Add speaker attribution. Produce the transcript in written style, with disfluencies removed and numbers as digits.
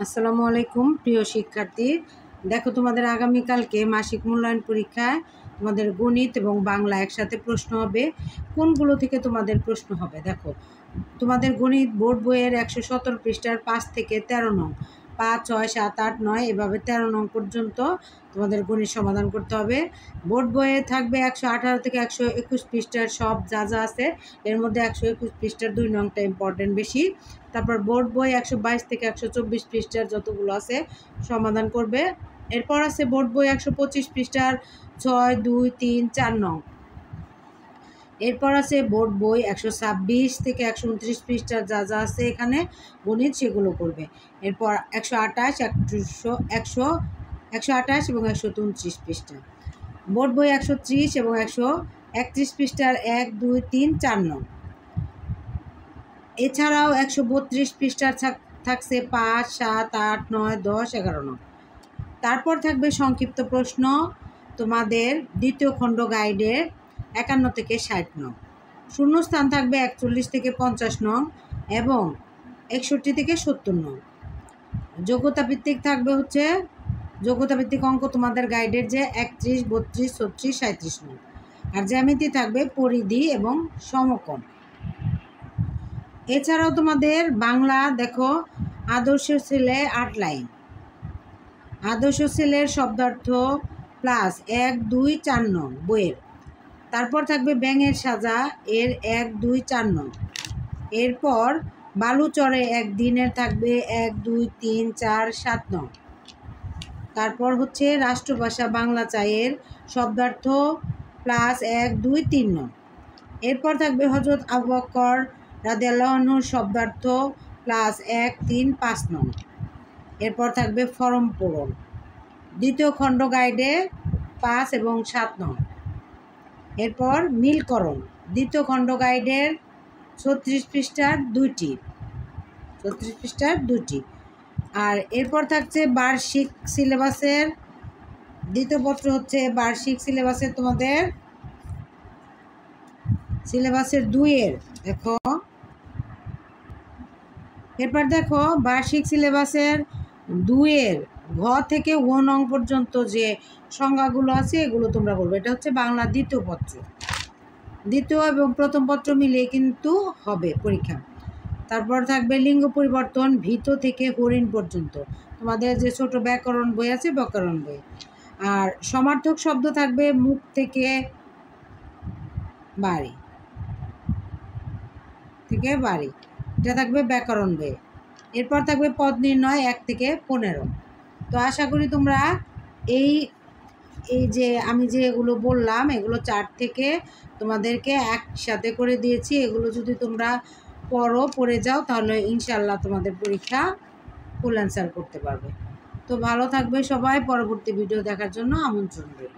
Speaker 1: আসসালামু আলাইকুম প্রিয় শিক্ষার্থী, দেখো তোমাদের আগামীকালকে মাসিক মূল্যায়ন পরীক্ষায় তোমাদের গণিত এবং বাংলা একসাথে প্রশ্ন হবে। কোনগুলো থেকে তোমাদের প্রশ্ন হবে? দেখো, তোমাদের গণিত বোর্ড বইয়ের 117 পৃষ্ঠার 5 থেকে 13 নং, 5, 6, 7, 8, 9 এভাবে 13 নং পর্যন্ত তোমাদের গণিত সমাধান করতে হবে। বোর্ড বইয়ে থাকবে 118 থেকে 121 পৃষ্ঠার সব যা যা আছে, এর মধ্যে 121 পৃষ্ঠার 2 নংটা ইম্পর্টেন্ট বেশি। তারপর বোর্ড বই 122 থেকে 124 পৃষ্ঠার যতগুলো আছে সমাধান করবে। এরপর আছে বোর্ড বই 125 পৃষ্ঠার 6, 2, 3, 4 নং। এরপর আছে বোর্ড বই 126 থেকে 129 পৃষ্ঠার যা যা আছে এখানে গণিত সেগুলো করবে। এরপর 128, 128 এবং 129 পৃষ্ঠা। বোর্ড বই 130 এবং 131 পৃষ্ঠার 1, 2, 3, 4 নং। এছাড়াও 132 পৃষ্ঠার থাকছে 5, 7, 8, 9, 10, 11 নং। তারপর থাকবে সংক্ষিপ্ত প্রশ্ন তোমাদের দ্বিতীয় খণ্ড গাইডের 51 থেকে 60 নং। শূন্যস্থান থাকবে 41 থেকে 50 নং এবং 61 থেকে 70 নং। যোগ্যতা ভিত্তিক থাকবে হচ্ছে যোগ্যতা ভিত্তিক অঙ্ক তোমাদের গাইডের যে 31, 32, 36, 37 নং। আর জ্যামিতি থাকবে পরিধি এবং সমকোণ। এছাড়াও তোমাদের বাংলা দেখো, আদর্শ ছেলে 8 লাইন, আদর্শ ছেলের শব্দার্থ প্লাস 1, 2, 4 নং বইয়ের। তারপর থাকবে ব্যাঙের সাজা এর 1, 2, 4 নং। এরপর বালুচরে একদিনের থাকবে 1, 2, 3, 4, 7 নং। তারপর হচ্ছে রাষ্ট্রভাষা বাংলা চায়ের শব্দার্থ প্লাস 1, 2, 3 নং। এরপর থাকবে হযরত আবু বকর রাদিয়াল্লাহু আনহুর শব্দার্থ প্লাস 1, 3, 5 নং। এরপর থাকবে ফরম পূরণ দ্বিতীয় খণ্ড গাইডে 5 এবং 7 নং। এরপর মিলকরণ দ্বিতীয় খণ্ড গাইডের 36 পৃষ্ঠার 2টি, 36 পৃষ্ঠার 2টি। আর এরপর থাকছে বার্ষিক সিলেবাসের দ্বিতীয় পত্র হচ্ছে বার্ষিক সিলেবাসের তোমাদের সিলেবাসের 2-এর দেখো। এরপর দেখো বার্ষিক সিলেবাসের 2-এর ঘ থেকে ও নং পর্যন্ত যে সংজ্ঞাগুলো আছে এগুলো তোমরা বলবে। এটা হচ্ছে বাংলা দ্বিতীয় পত্র, দ্বিতীয় এবং প্রথম পত্র মিলিয়ে কিন্তু হবে পরীক্ষা। তারপর থাকবে লিঙ্গ পরিবর্তন ভীত থেকে হরিণ পর্যন্ত, তোমাদের যে ছোট ব্যাকরণ বই আছে ব্যাকরণ বই। আর সমার্থক শব্দ থাকবে মুখ থেকে বাড়ি, থেকে বাড়ি, এটা থাকবে ব্যাকরণ বই। এরপর থাকবে পদ নির্ণয় 1 থেকে 15। তো আশা করি তোমরা এই যে আমি যে এগুলো বললাম এগুলো 4 থেকে তোমাদেরকে একসাথে করে দিয়েছি। এগুলো যদি তোমরা পড়ে যাও তাহলে ইনশাল্লাহ তোমাদের পরীক্ষা ফুল অ্যান্সার করতে পারবে। তো ভালো থাকবে সবাই, পরবর্তী ভিডিও দেখার জন্য আমন্ত্রণ রইল।